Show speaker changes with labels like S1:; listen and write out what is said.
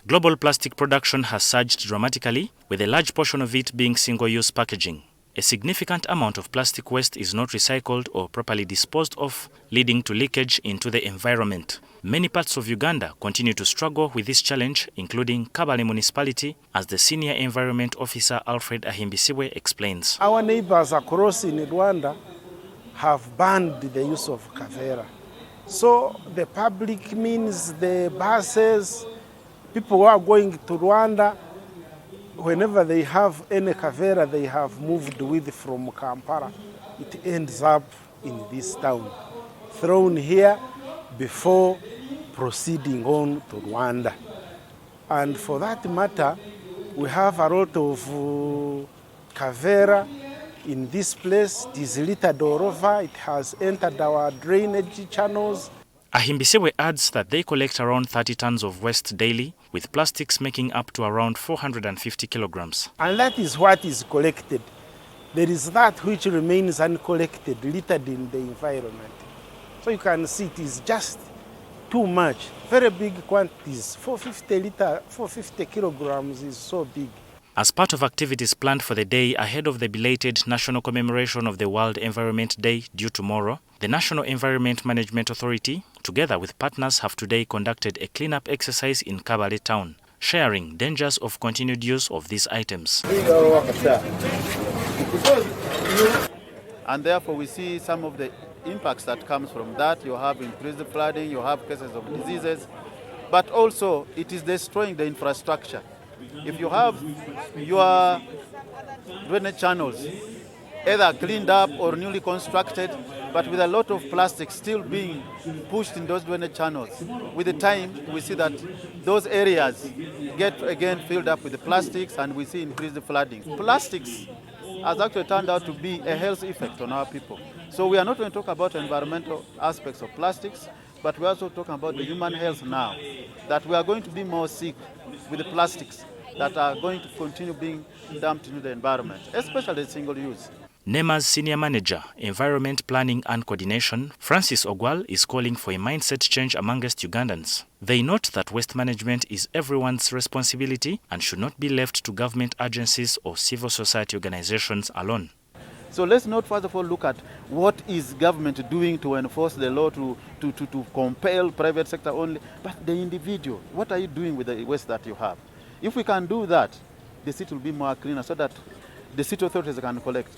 S1: Global plastic production has surged dramatically, with a large portion of it being single-use packaging. A significant amount of plastic waste is not recycled or properly disposed of, leading to leakage into the environment. Many parts of Uganda continue to struggle with this challenge, including Kabale municipality, as the senior environment officer Alfred Ahimbisiwe explains.
S2: Our neighbors across in Rwanda have banned the use of kavera. So the public means the buses, people who are going to Rwanda, whenever they have any kavera they have moved with from Kampala, it ends up in this town, thrown here before proceeding on to Rwanda. And for that matter, we have a lot of kavera in this place. It is littered all over. It has entered our drainage channels.
S1: Ahimbisiwe adds that they collect around 30 tons of waste daily, with plastics making up to around 450 kilograms.
S2: And that is what is collected. There is that which remains uncollected, littered in the environment. So you can see it is just too much. Very big quantities. 450 kilograms is so big.
S1: As part of activities planned for the day ahead of the belated national commemoration of the World Environment Day due tomorrow, the National Environment Management Authority, together with partners, have today conducted a cleanup exercise in Kabale town, sharing dangers of continued use of these items.
S3: And therefore we see some of the impacts that comes from that. You have increased flooding, you have cases of diseases, but also it is destroying the infrastructure. If you have your drainage channels either cleaned up or newly constructed, but with a lot of plastic still being pushed in those drainage channels, with the time we see that those areas get again filled up with the plastics and we see increased flooding. Plastics has actually turned out to be a health effect on our people. So we are not going to talk about environmental aspects of plastics, but we're also talking about the human health now, that we are going to be more sick with the plastics that are going to continue being dumped into the environment, especially single use.
S1: NEMA's Senior Manager, Environment Planning and Coordination, Francis Ogwal, is calling for a mindset change amongst Ugandans. They note that waste management is everyone's responsibility and should not be left to government agencies or civil society organizations alone.
S3: So let's not first of all look at what is government doing to enforce the law, to compel private sector only, but the individual. What are you doing with the waste that you have? If we can do that, the city will be more cleaner so that the city authorities can collect.